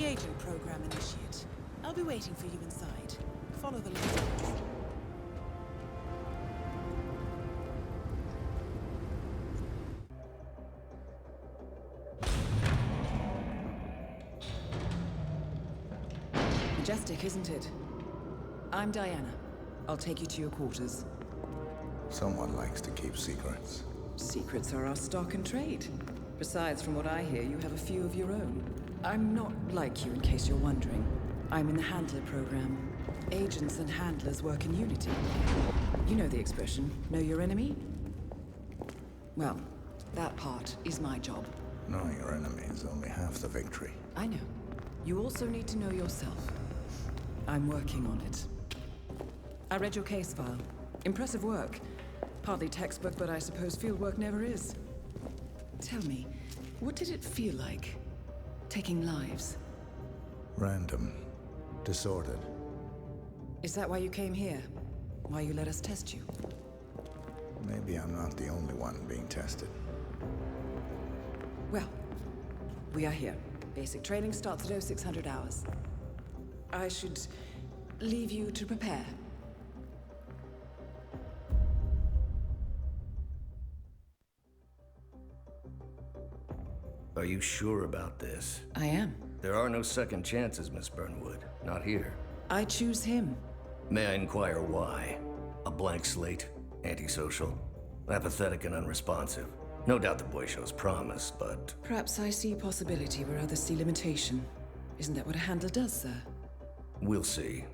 The agent program initiate. I'll be waiting for you inside. Follow the lines. Majestic, isn't it? I'm Diana. I'll take you to your quarters. Someone likes to keep secrets. Secrets are our stock and trade. Besides, from what I hear, you have a few of your own. I'm not like you, in case you're wondering. I'm in the Handler program. Agents and handlers work in unity. You know the expression, know your enemy? Well, that part is my job. Knowing your enemy is only half the victory. I know. You also need to know yourself. I'm working on it. I read your case file. Impressive work. Hardly textbook, but I suppose fieldwork never is. Tell me, what did it feel like, taking lives? Random. Disordered. Is that why you came here? Why you let us test you? Maybe I'm not the only one being tested. Well, we are here. Basic training starts at 0600 hours. I should leave you to prepare. Are you sure about this? I am. There are no second chances, Miss Burnwood. Not here. I choose him. May I inquire why? A blank slate? Antisocial? Apathetic and unresponsive? No doubt the boy shows promise, but... Perhaps I see possibility where others see limitation. Isn't that what a handler does, sir? We'll see.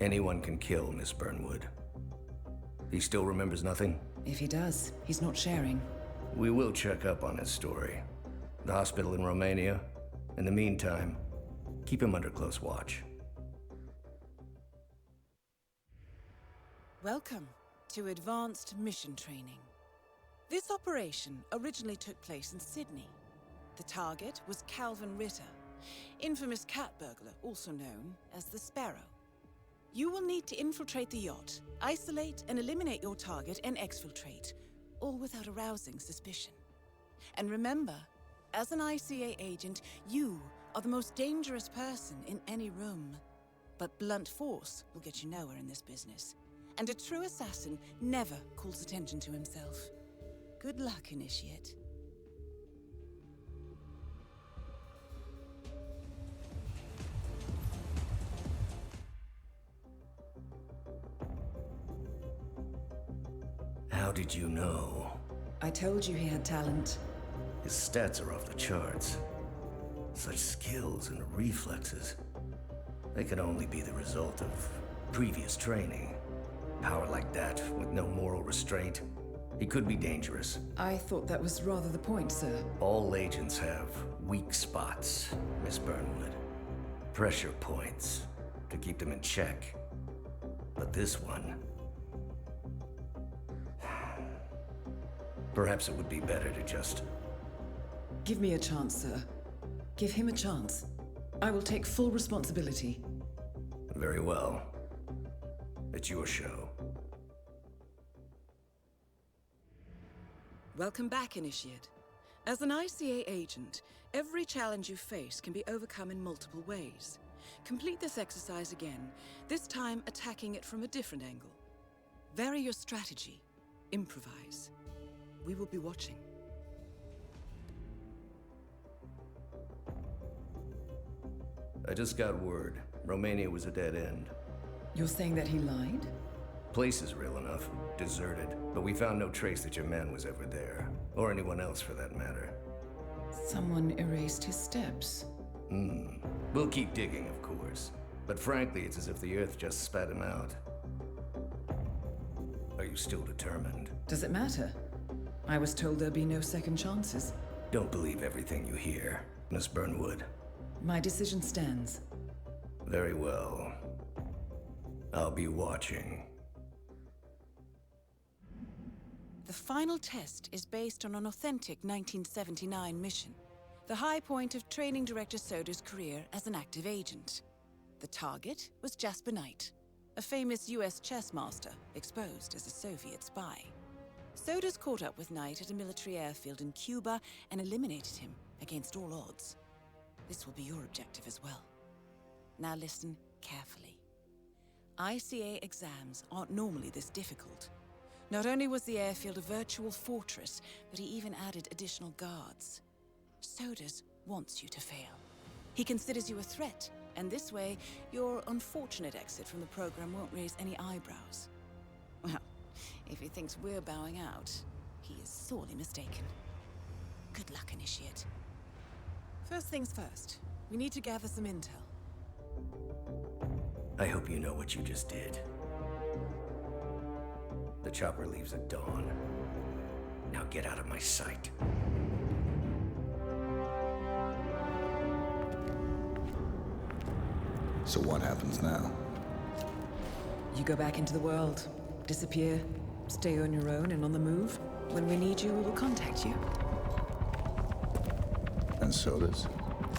Anyone can kill Miss Burnwood. He still remembers nothing? If he does, he's not sharing. We will check up on his story. The hospital in Romania. In the meantime, keep him under close watch. Welcome to Advanced Mission Training. This operation originally took place in Sydney. The target was Calvin Ritter, infamous cat burglar, also known as the Sparrow. You will need to infiltrate the yacht, isolate and eliminate your target, and exfiltrate, all without arousing suspicion. And remember, as an ICA agent, you are the most dangerous person in any room. But blunt force will get you nowhere in this business. And a true assassin never calls attention to himself. Good luck, Initiate. How did you know? I told you he had talent. His stats are off the charts. Such skills and reflexes. They could only be the result of previous training. Power like that, with no moral restraint, he could be dangerous. I thought that was rather the point, sir. All agents have weak spots, Miss Burnwood. Pressure points, to keep them in check. But this one... Perhaps it would be better to just... Give me a chance, sir. Give him a chance. I will take full responsibility. Very well. It's your show. Welcome back, Initiate. As an ICA agent, every challenge you face can be overcome in multiple ways. Complete this exercise again, this time attacking it from a different angle. Vary your strategy. Improvise. We will be watching. I just got word. Romania was a dead end. You're saying that he lied? Place is real enough. Deserted. But we found no trace that your man was ever there. Or anyone else for that matter. Someone erased his steps. We'll keep digging, of course. But frankly, it's as if the Earth just spat him out. Are you still determined? Does it matter? I was told there'd be no second chances. Don't believe everything you hear, Miss Burnwood. My decision stands. Very well. I'll be watching. The final test is based on an authentic 1979 mission. The high point of Training Director Soda's career as an active agent. The target was Jasper Knight, a famous US chess master exposed as a Soviet spy. Soda's caught up with Knight at a military airfield in Cuba and eliminated him against all odds. This will be your objective as well. Now listen carefully. ICA exams aren't normally this difficult. Not only was the airfield a virtual fortress, but he even added additional guards. Sodas wants you to fail. He considers you a threat, and this way, your unfortunate exit from the program won't raise any eyebrows. Well, if he thinks we're bowing out, he is sorely mistaken. Good luck, Initiate. First things first, we need to gather some intel. I hope you know what you just did. The chopper leaves at dawn. Now get out of my sight. So what happens now? You go back into the world, disappear, stay on your own and on the move. When we need you, we will contact you. And Sodas?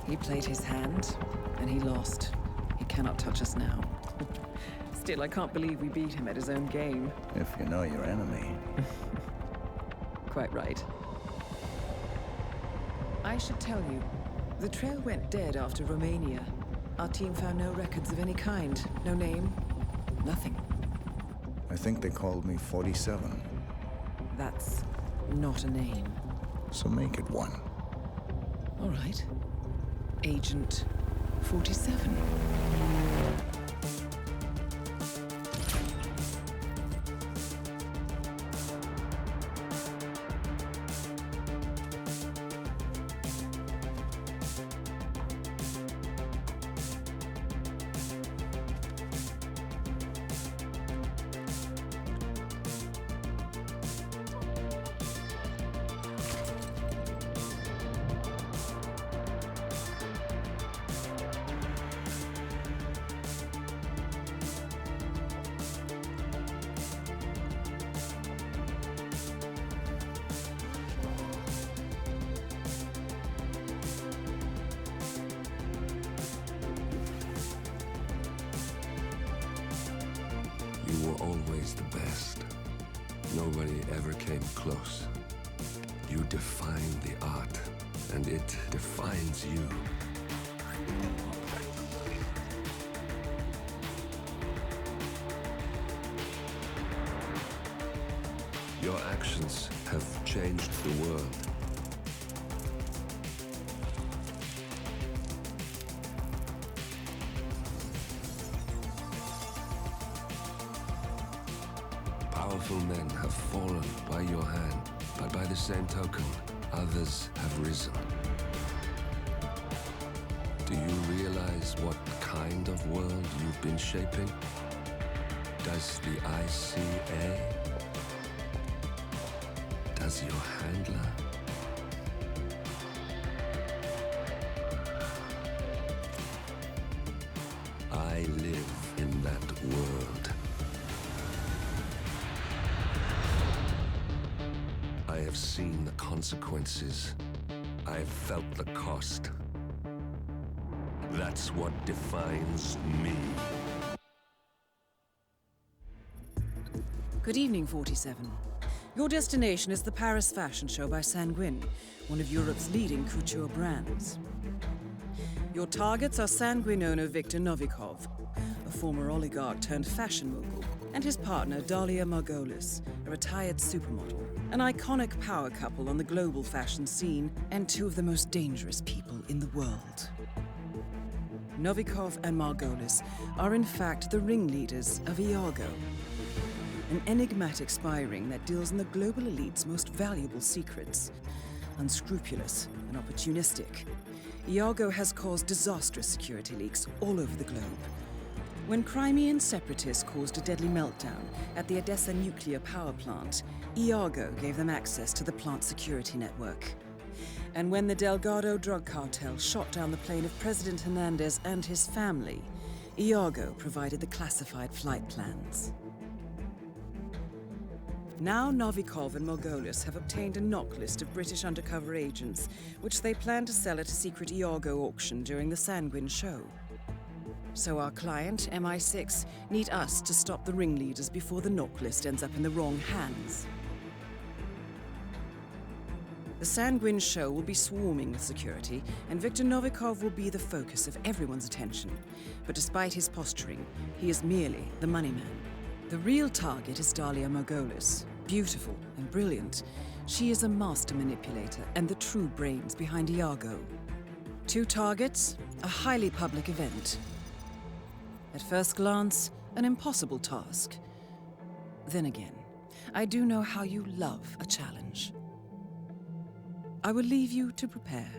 He played his hand, and he lost. He cannot touch us now. Still, I can't believe we beat him at his own game. If you know your enemy. Quite right. I should tell you, the trail went dead after Romania. Our team found no records of any kind. No name, nothing. I think they called me 47. That's not a name. So make it one. All right. Agent 47. You were always the best. Nobody ever came close. You defined the art, and it defines you. Your actions have changed the world. Powerful men have fallen by your hand, but by the same token, others have risen. Do you realize what kind of world you've been shaping? Does the ICA? Does your handler? I live in that world. I have seen the consequences. I have felt the cost. That's what defines me. Good evening, 47. Your destination is the Paris Fashion Show by Sanguine, one of Europe's leading couture brands. Your targets are Sanguine owner Viktor Novikov, a former oligarch turned fashion mogul, and his partner Dalia Margolis, a retired supermodel, an iconic power couple on the global fashion scene, and two of the most dangerous people in the world. Novikov and Margolis are in fact the ringleaders of Iago, an enigmatic spy ring that deals in the global elite's most valuable secrets. Unscrupulous and opportunistic, Iago has caused disastrous security leaks all over the globe. When Crimean separatists caused a deadly meltdown at the Odessa nuclear power plant, Iago gave them access to the plant's security network. And when the Delgado drug cartel shot down the plane of President Hernandez and his family, Iago provided the classified flight plans. Now Novikov and Margolis have obtained a knock list of British undercover agents, which they plan to sell at a secret Iago auction during the Sanguine show. So our client, MI6, need us to stop the ringleaders before the knock list ends up in the wrong hands. The Sanguine show will be swarming with security, and Viktor Novikov will be the focus of everyone's attention. But despite his posturing, he is merely the money man. The real target is Dalia Margolis. Beautiful and brilliant, she is a master manipulator and the true brains behind Iago. 2 targets, a highly public event. At first glance, an impossible task. Then again, I do know how you love a challenge. I will leave you to prepare.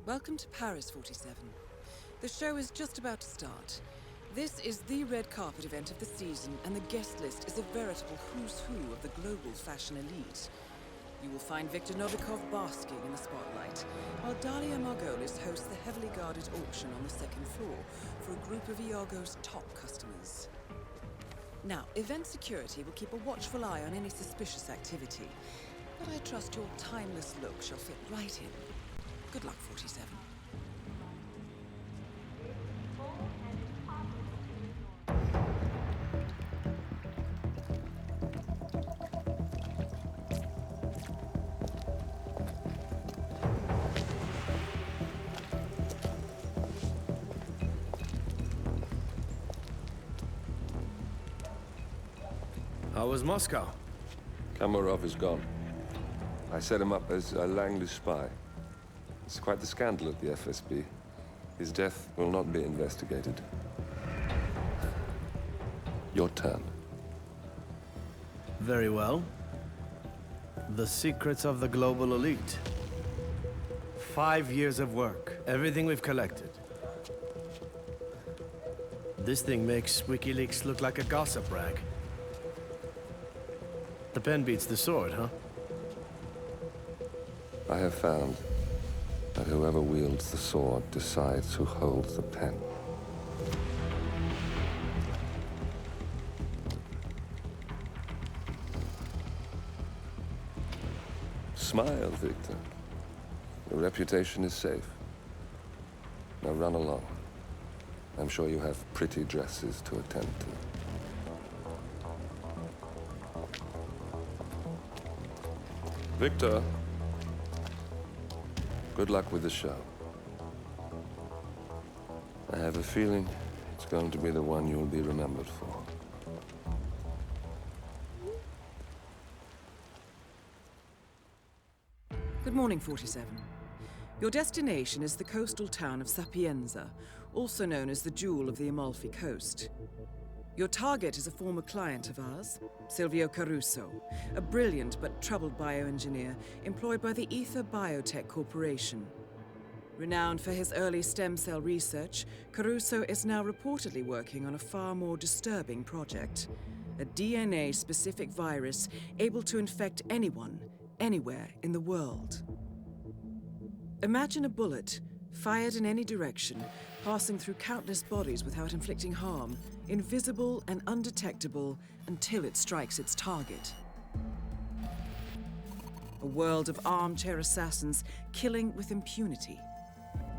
Welcome to Paris, 47. The show is just about to start. This is the red carpet event of the season, and the guest list is a veritable who's who of the global fashion elite. You will find Viktor Novikov basking in the spotlight, while Dalia Margolis hosts the heavily guarded auction on the 2nd floor for a group of Iago's top customers. Now, event security will keep a watchful eye on any suspicious activity, but I trust your timeless look shall fit right in. Good luck, 47. How was Moscow? Kamarov is gone. I set him up as a Langley spy. It's quite the scandal at the FSB. His death will not be investigated. Your turn. Very well. The secrets of the global elite. 5 years of work, everything we've collected. This thing makes WikiLeaks look like a gossip rag. The pen beats the sword, huh? I have found that whoever wields the sword decides who holds the pen. Smile, Victor. Your reputation is safe. Now run along. I'm sure you have pretty dresses to attend to. Victor, good luck with the show. I have a feeling it's going to be the one you'll be remembered for. Good morning, 47. Your destination is the coastal town of Sapienza, also known as the Jewel of the Amalfi Coast. Your target is a former client of ours, Silvio Caruso, a brilliant but troubled bioengineer employed by the Ether Biotech Corporation. Renowned for his early stem cell research, Caruso is now reportedly working on a far more disturbing project, a DNA-specific virus able to infect anyone, anywhere in the world. Imagine a bullet, fired in any direction, passing through countless bodies without inflicting harm, invisible and undetectable until it strikes its target. A world of armchair assassins killing with impunity.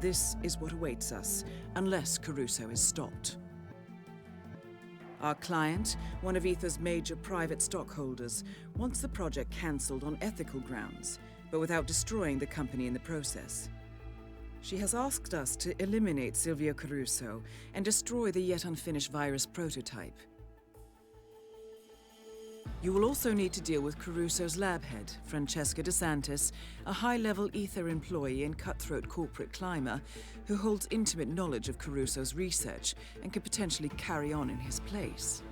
This is what awaits us, unless Caruso is stopped. Our client, one of Ether's major private stockholders, wants the project cancelled on ethical grounds, but without destroying the company in the process. She has asked us to eliminate Silvio Caruso and destroy the yet unfinished virus prototype. You will also need to deal with Caruso's lab head, Francesca DeSantis, a high-level Ether employee and cutthroat corporate climber who holds intimate knowledge of Caruso's research and could potentially carry on in his place.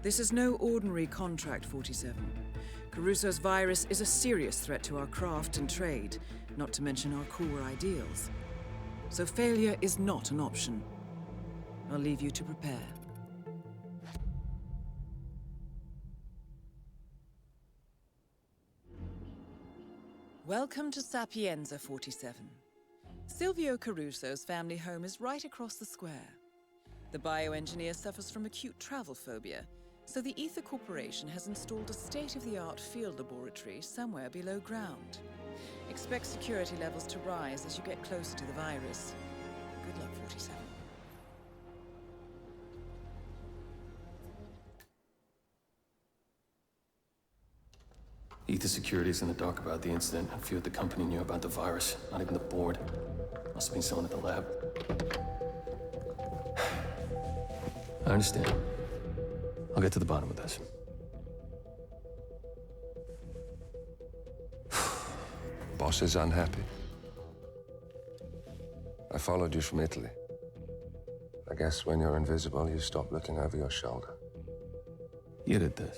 This is no ordinary contract, 47. Caruso's virus is a serious threat to our craft and trade, not to mention our core ideals. So failure is not an option. I'll leave you to prepare. Welcome to Sapienza, 47. Silvio Caruso's family home is right across the square. The bioengineer suffers from acute travel phobia, so the Ether Corporation has installed a state-of-the-art field laboratory somewhere below ground. Expect security levels to rise as you get closer to the virus. Good luck, 47. Ether Security's in the dark about the incident. A few at the company knew about the virus. Not even the board. Must have been someone at the lab. I understand. I'll get to the bottom of this. Boss is unhappy. I followed you from Italy. I guess when you're invisible, you stop looking over your shoulder. You did this.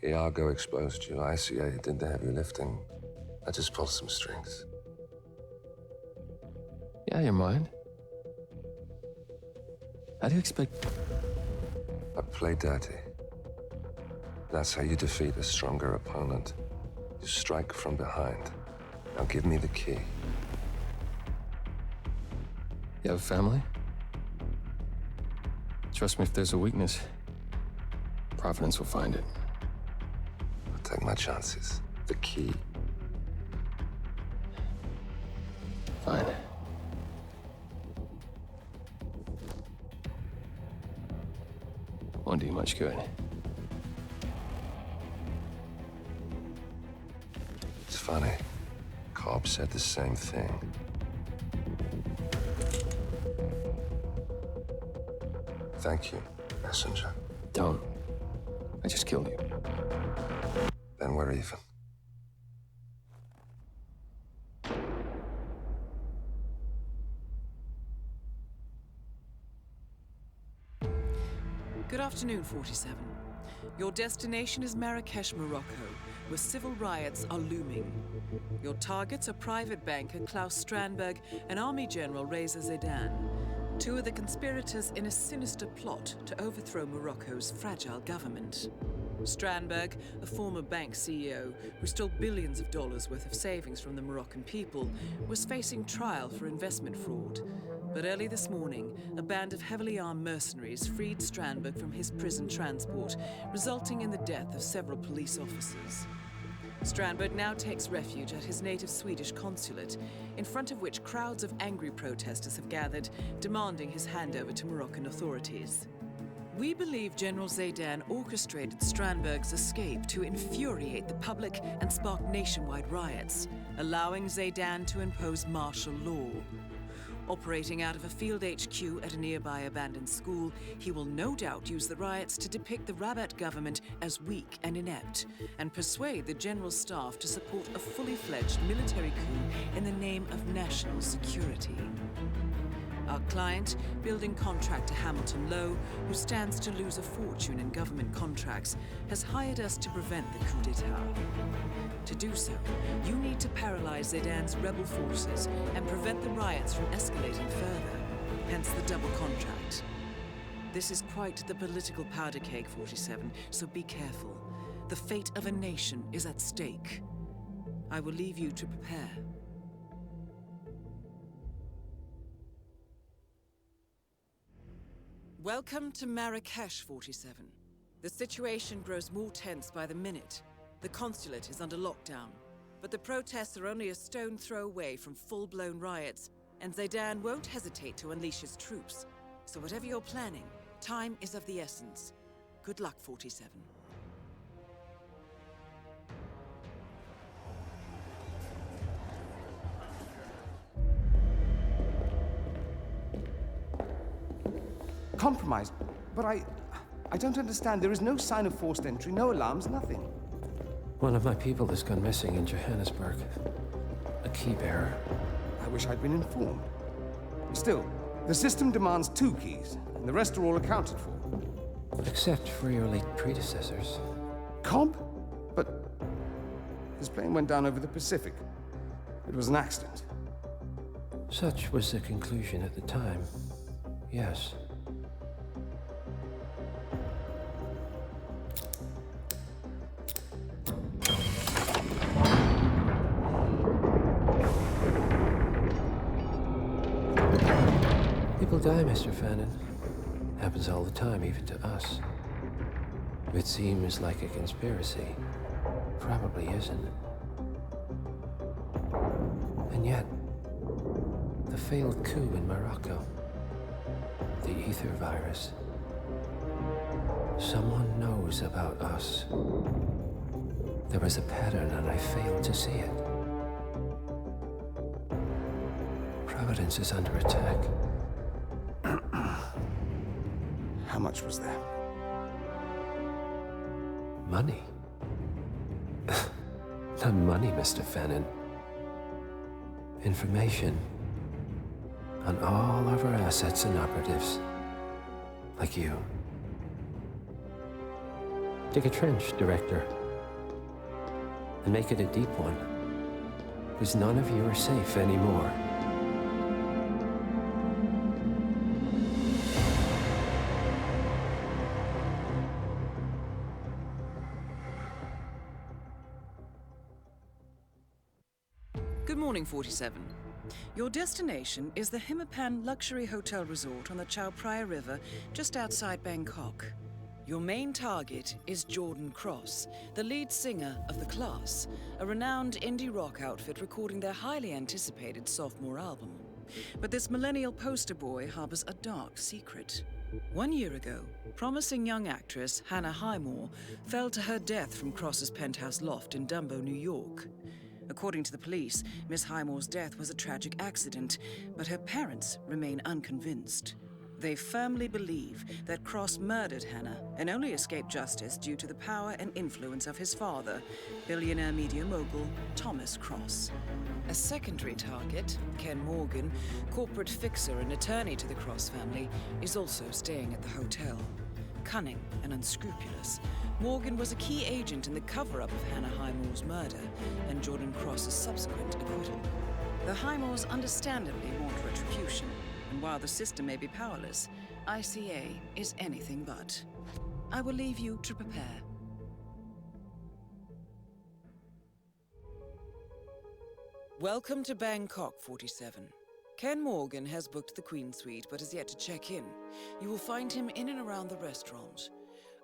Iago exposed you. ICA did the heavy lifting. I just pulled some strings. Yeah, you're mine. How do you expect... I play dirty. That's how you defeat a stronger opponent. You strike from behind. Now give me the key. You have a family? Trust me, if there's a weakness, Providence will find it. I'll take my chances. The key. Fine. Won't do you much good. It's funny. Cobb said the same thing. Thank you, messenger. Don't. I just killed you. Then we're even. Good afternoon, 47. Your destination is Marrakesh, Morocco, where civil riots are looming. Your targets are private banker Klaus Strandberg and Army General Reza Zaidan, two of the conspirators in a sinister plot to overthrow Morocco's fragile government. Strandberg, a former bank CEO who stole billions of dollars worth of savings from the Moroccan people, was facing trial for investment fraud. But early this morning, a band of heavily armed mercenaries freed Strandberg from his prison transport, resulting in the death of several police officers. Strandberg now takes refuge at his native Swedish consulate, in front of which crowds of angry protesters have gathered, demanding his handover to Moroccan authorities. We believe General Zaidan orchestrated Strandberg's escape to infuriate the public and spark nationwide riots, allowing Zaidan to impose martial law. Operating out of a field HQ at a nearby abandoned school, he will no doubt use the riots to depict the Rabat government as weak and inept, and persuade the general staff to support a fully fledged military coup in the name of national security. Our client, building contractor Hamilton Lowe, who stands to lose a fortune in government contracts, has hired us to prevent the coup d'etat. To do so, you need to paralyze Zaidan's rebel forces and prevent the riots from escalating further, hence the double contract. This is quite the political powder keg, 47, so be careful. The fate of a nation is at stake. I will leave you to prepare. Welcome to Marrakesh, 47. The situation grows more tense by the minute. The consulate is under lockdown, but the protests are only a stone throw away from full-blown riots, and Zaidan won't hesitate to unleash his troops. So whatever you're planning, time is of the essence. Good luck, 47. Compromised, but I don't understand. There is no sign of forced entry, no alarms, nothing. One of my people has gone missing in Johannesburg. A key bearer. I wish I'd been informed. Still, the system demands 2 keys, and the rest are all accounted for. Except for your late predecessors. Cobb? But his plane went down over the Pacific. It was an accident. Such was the conclusion at the time. Yes. People die, Mr. Fannin. Happens all the time, even to us. It seems like a conspiracy. Probably isn't. And yet, the failed coup in Morocco, the ether virus. Someone knows about us. There was a pattern and I failed to see it. Providence is under attack. How much was there? Money? Not money, Mr. Fannin. Information on all of our assets and operatives. Like you. Dig a trench, Director. And make it a deep one. Because none of you are safe anymore. Good morning, 47. Your destination is the Hitman luxury hotel resort on the Chao Phraya River, just outside Bangkok. Your main target is Jordan Cross, the lead singer of The Class, a renowned indie rock outfit recording their highly anticipated sophomore album. But this millennial poster boy harbors a dark secret. 1 year ago, promising young actress Hannah Highmore fell to her death from Cross's penthouse loft in Dumbo, New York. According to the police, Miss Highmore's death was a tragic accident, but her parents remain unconvinced. They firmly believe that Cross murdered Hannah and only escaped justice due to the power and influence of his father, billionaire media mogul Thomas Cross. A secondary target, Ken Morgan, corporate fixer and attorney to the Cross family, is also staying at the hotel. Cunning and unscrupulous, Morgan was a key agent in the cover-up of Hannah Highmore's murder and Jordan Cross's subsequent acquittal. The Highmores understandably want retribution, and while the system may be powerless, ICA is anything but. I will leave you to prepare. Welcome to Bangkok, 47. Ken Morgan has booked the Queen Suite, but has yet to check in. You will find him in and around the restaurant.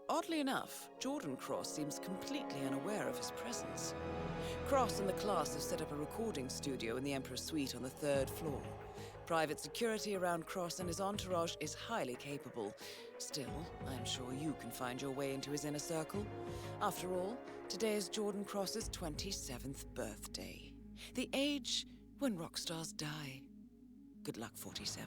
Oddly enough, Jordan Cross seems completely unaware of his presence. Cross and the Class have set up a recording studio in the Emperor's Suite on the 3rd floor. Private security around Cross and his entourage is highly capable. Still, I'm sure you can find your way into his inner circle. After all, today is Jordan Cross's 27th birthday. The age when rock stars die. Good luck, 47.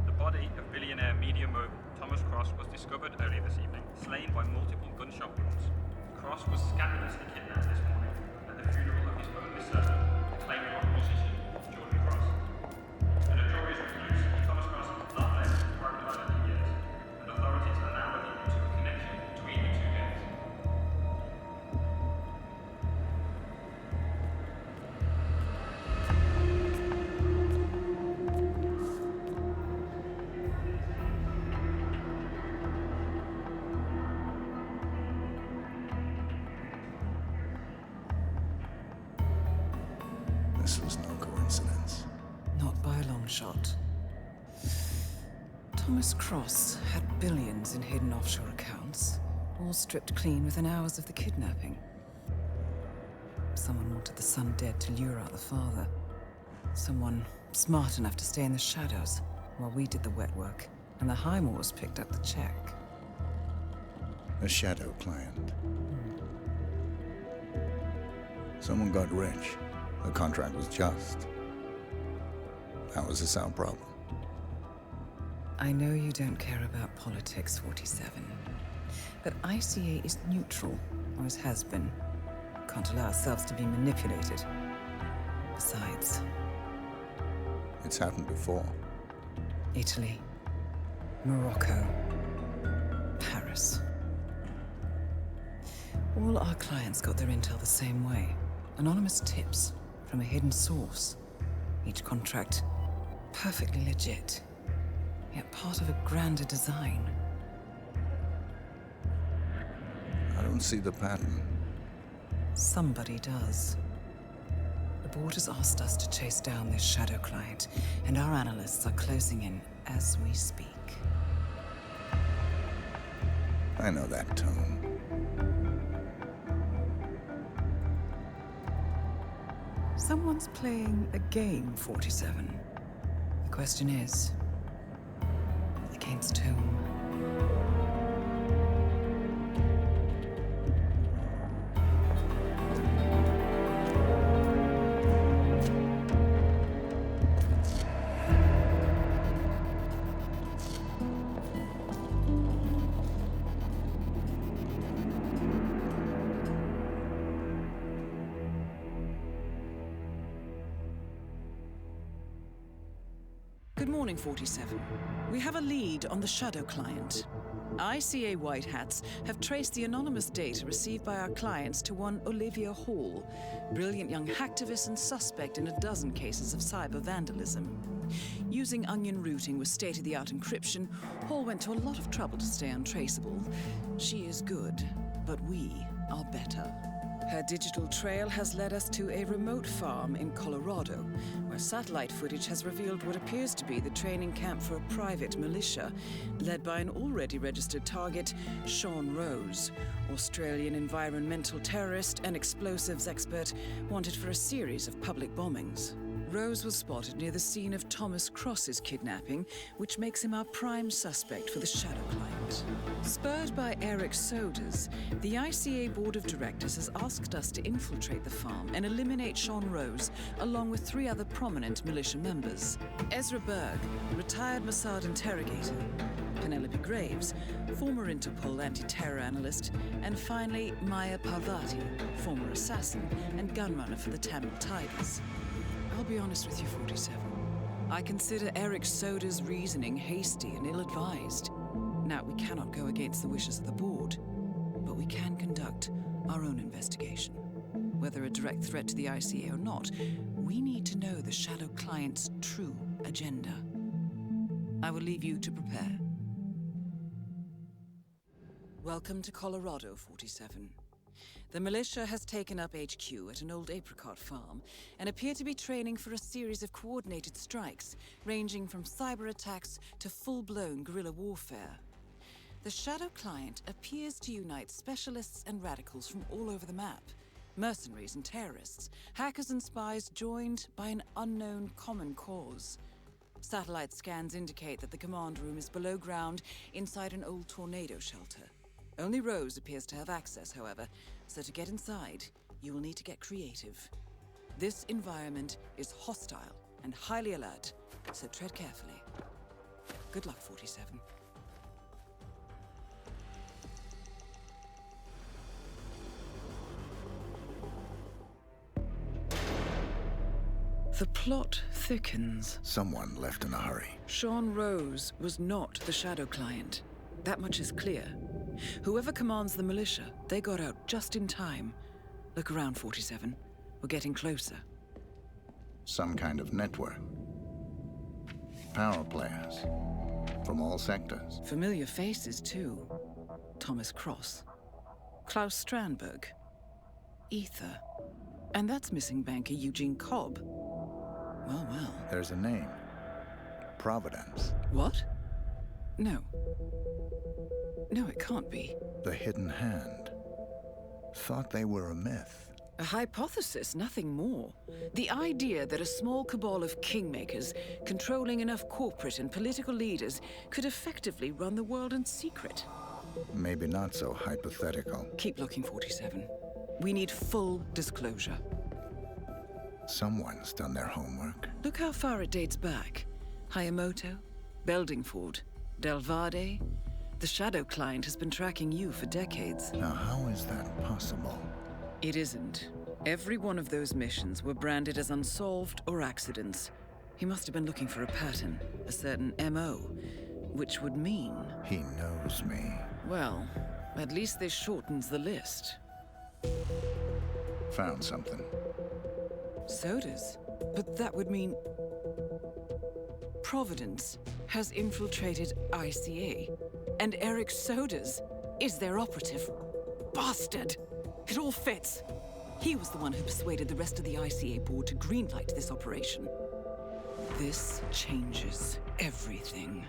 The body of billionaire media mogul Thomas Cross was discovered earlier this evening, slain by multiple gunshot wounds. Cross was scandalously kidnapped this morning at the funeral of his only son, acclaimed rock musician Jordan Cross. A notorious recluse, Thomas Cross has not left his private life in years, and authorities are now looking into a connection between the two deaths. This was no coincidence. Not by a long shot. Thomas Cross had billions in hidden offshore accounts, all stripped clean within hours of the kidnapping. Someone wanted the son dead to lure out the father. Someone smart enough to stay in the shadows while we did the wet work, and the Highmores picked up the check. A shadow client. Someone got rich. The contract was just. That was a sound problem. I know you don't care about politics, 47. But ICA is neutral, always has been. Can't allow ourselves to be manipulated. Besides... It's happened before. Italy, Morocco, Paris. All our clients got their intel the same way. Anonymous tips from a hidden source. Each contract perfectly legit, yet part of a grander design. I don't see the pattern. Somebody does. The board has asked us to chase down this shadow client, and our analysts are closing in as we speak. I know that tone. Someone's playing a game, 47. The question is, against whom? Good morning, 47. We have a lead on the Shadow client. ICA White Hats have traced the anonymous data received by our clients to one Olivia Hall, brilliant young hacktivist and suspect in a dozen cases of cyber vandalism. Using onion routing with state-of-the-art encryption, Hall went to a lot of trouble to stay untraceable. She is good, but we are better. Her digital trail has led us to a remote farm in Colorado, where satellite footage has revealed what appears to be the training camp for a private militia, led by an already registered target, Sean Rose, Australian environmental terrorist and explosives expert wanted for a series of public bombings. Rose was spotted near the scene of Thomas Cross's kidnapping, which makes him our prime suspect for the Shadow client. Spurred by Eric Sodas, the ICA Board of Directors has asked us to infiltrate the farm and eliminate Sean Rose, along with 3 other prominent militia members. Ezra Berg, retired Mossad interrogator, Penelope Graves, former Interpol anti-terror analyst, and finally Maya Parvati, former assassin and gunrunner for the Tamil Tigers. I'll be honest with you, 47. I consider Eric Soda's reasoning hasty and ill-advised. Now, we cannot go against the wishes of the board, but we can conduct our own investigation. Whether a direct threat to the ICA or not, we need to know the Shadow client's true agenda. I will leave you to prepare. Welcome to Colorado, 47. The militia has taken up HQ at an old apricot farm and appear to be training for a series of coordinated strikes, ranging from cyber attacks to full-blown guerrilla warfare. The Shadow client appears to unite specialists and radicals from all over the map, mercenaries and terrorists, hackers and spies joined by an unknown common cause. Satellite scans indicate that the command room is below ground inside an old tornado shelter. Only Rose appears to have access, however, so to get inside, you will need to get creative. This environment is hostile and highly alert, so tread carefully. Good luck, 47. The plot thickens. Someone left in a hurry. Sean Rose was not the Shadow client. That much is clear. Whoever commands the militia, they got out just in time. Look around, 47. We're getting closer. Some kind of network. Power players. From all sectors. Familiar faces, too. Thomas Cross. Klaus Strandberg. Ether. And that's missing banker Eugene Cobb. Well, well. There's a name. Providence. What? No. No, it can't be. The Hidden Hand. Thought they were a myth. A hypothesis, nothing more. The idea that a small cabal of kingmakers, controlling enough corporate and political leaders, could effectively run the world in secret. Maybe not so hypothetical. Keep looking, 47. We need full disclosure. Someone's done their homework. Look how far it dates back. Hayamoto, Beldingford, Delvade. The Shadow client has been tracking you for decades. Now, how is that possible? It isn't. Every one of those missions were branded as unsolved or accidents. He must have been looking for a pattern, a certain MO, which would mean... He knows me. Well, at least this shortens the list. Found something. Sodas? But that would mean... Providence has infiltrated ICA, and Eric Sodas is their operative. Bastard! It all fits. He was the one who persuaded the rest of the ICA board to greenlight this operation. This changes everything.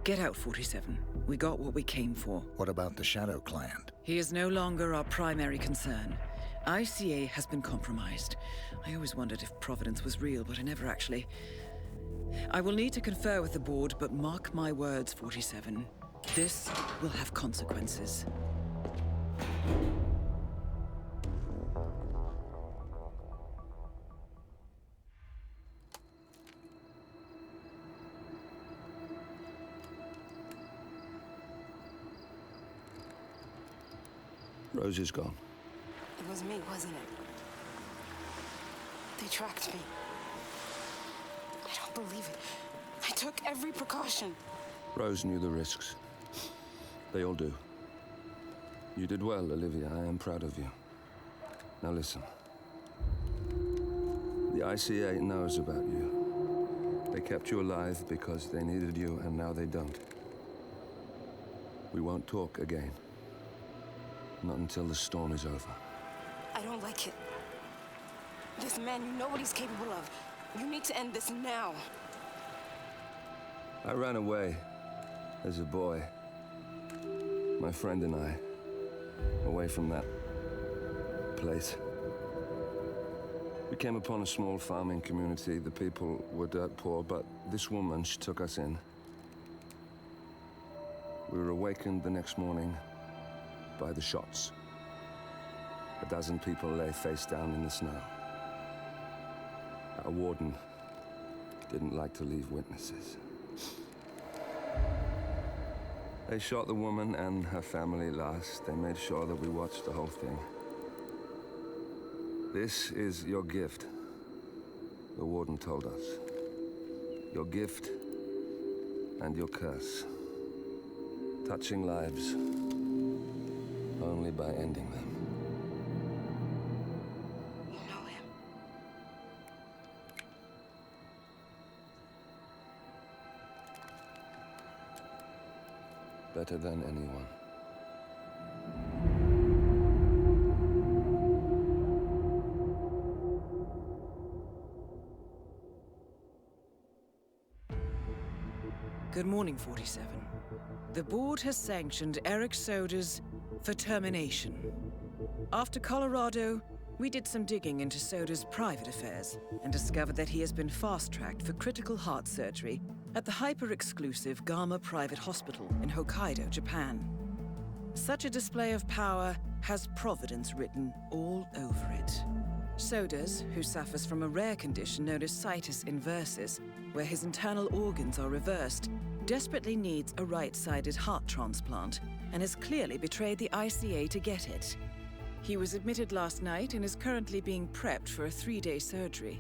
Get out, 47. We got what we came for. What about the Shadow client? He is no longer our primary concern. ICA has been compromised. I always wondered if Providence was real, but I never actually I will need to confer with the board, but mark my words, 47. This will have consequences. Rose is gone. It was me, wasn't it? They tracked me. I don't believe it. I took every precaution. Rose knew the risks. They all do. You did well, Olivia. I am proud of you. Now listen. The ICA knows about you. They kept you alive because they needed you, and now they don't. We won't talk again. Not until the storm is over. I don't like it. This man, you know what he's capable of. You need to end this now. I ran away as a boy. My friend and I. Away from that place. We came upon a small farming community. The people were dirt poor, but this woman, she took us in. We were awakened the next morning by the shots. A dozen people lay face down in the snow. Our warden didn't like to leave witnesses. They shot the woman and her family last. They made sure that we watched the whole thing. This is your gift, the warden told us. Your gift and your curse. Touching lives only by ending them. You know him. Better than anyone. Good morning, 47. The board has sanctioned Eric Soda's for termination. After Colorado, we did some digging into Soda's private affairs and discovered that he has been fast-tracked for critical heart surgery at the hyper-exclusive Gama Private Hospital in Hokkaido, Japan. Such a display of power has Providence written all over it. Sodas, who suffers from a rare condition known as Situs Inversus, where his internal organs are reversed, desperately needs a right-sided heart transplant and has clearly betrayed the ICA to get it. He was admitted last night and is currently being prepped for a 3-day surgery.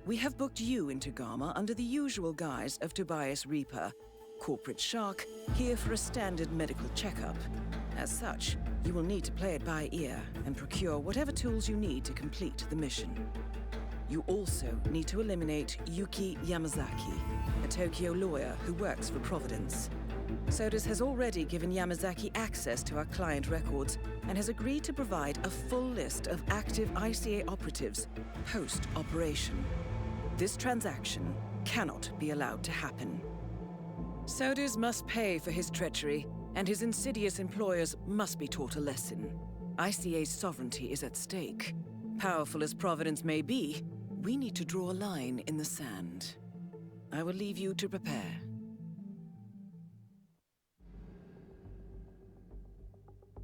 We have booked you into Gama under the usual guise of Tobias Reaper, corporate shark, here for a standard medical checkup. As such, you will need to play it by ear and procure whatever tools you need to complete the mission. You also need to eliminate Yuki Yamazaki, a Tokyo lawyer who works for Providence. Sodas has already given Yamazaki access to our client records and has agreed to provide a full list of active ICA operatives post-operation. This transaction cannot be allowed to happen. Sodas must pay for his treachery, and his insidious employers must be taught a lesson. ICA's sovereignty is at stake. Powerful as Providence may be, we need to draw a line in the sand. I will leave you to prepare.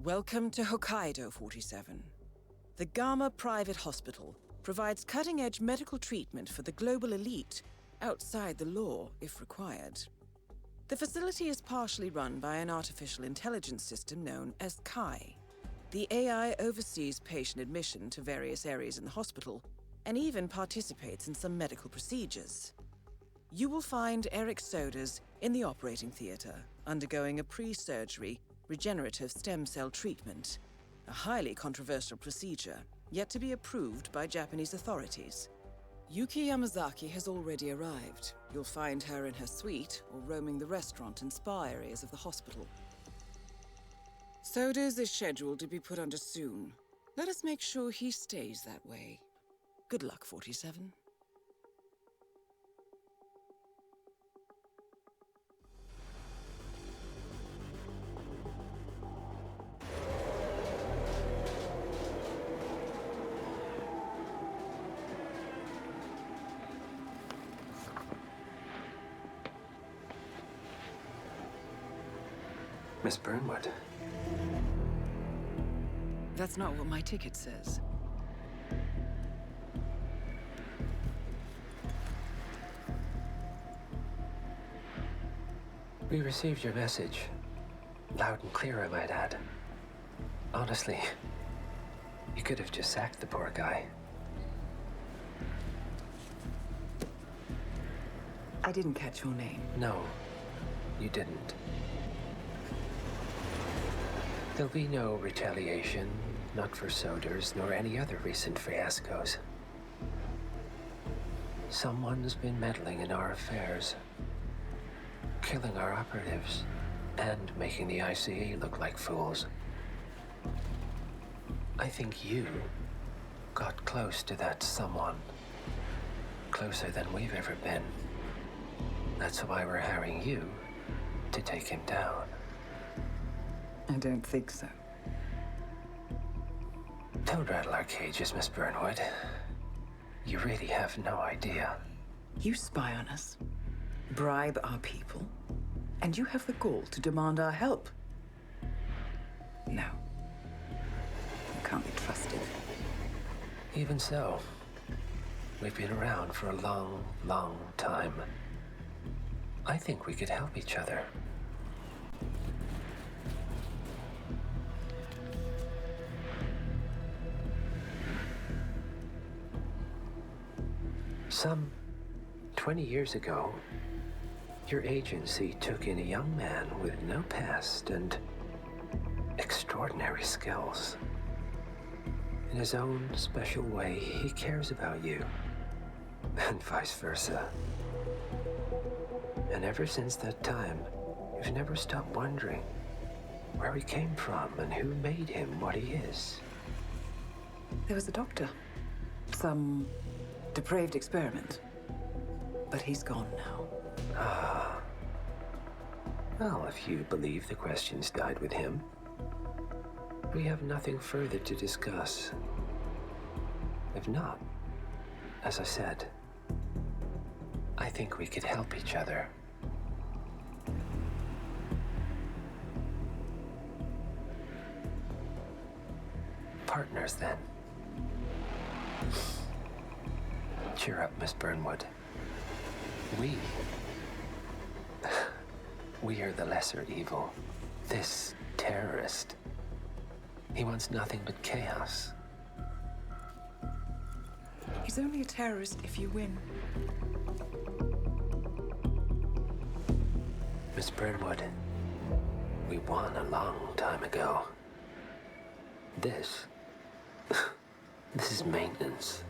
Welcome to Hokkaido, 47. The Gama Private Hospital provides cutting-edge medical treatment for the global elite, outside the law if required. The facility is partially run by an artificial intelligence system known as Kai. The AI oversees patient admission to various areas in the hospital and even participates in some medical procedures. You will find Eric Sodas in the operating theater, undergoing a pre-surgery regenerative stem cell treatment, a highly controversial procedure, yet to be approved by Japanese authorities. Yuki Yamazaki has already arrived. You'll find her in her suite or roaming the restaurant and spa areas of the hospital. Sodas is scheduled to be put under soon. Let us make sure he stays that way. Good luck, 47. Miss Burnwood. That's not what my ticket says. We received your message. Loud and clear, I might add. Honestly, you could have just sacked the poor guy. I didn't catch your name. No, you didn't. There'll be no retaliation, not for Soders, nor any other recent fiascos. Someone's been meddling in our affairs, killing our operatives, and making the ICE look like fools. I think you got close to that someone. Closer than we've ever been. That's why we're hiring you to take him down. I don't think so. Don't rattle our cages, Miss Burnwood. You really have no idea. You spy on us, bribe our people, and you have the gall to demand our help. No. You can't be trusted. Even so, we've been around for a long, long time. I think we could help each other. Some 20 years ago, your agency took in a young man with no past and extraordinary skills. In his own special way, he cares about you, and vice versa. And ever since that time, you've never stopped wondering where he came from and who made him what he is. There was a doctor. Some depraved experiment. But he's gone now. Ah. Well, if you believe the questions died with him, we have nothing further to discuss. If not, as I said, I think we could help each other. Partners, then. Cheer up, Miss Burnwood. We are the lesser evil. This terrorist, he wants nothing but chaos. He's only a terrorist if you win. Miss Burnwood, we won a long time ago. This is maintenance.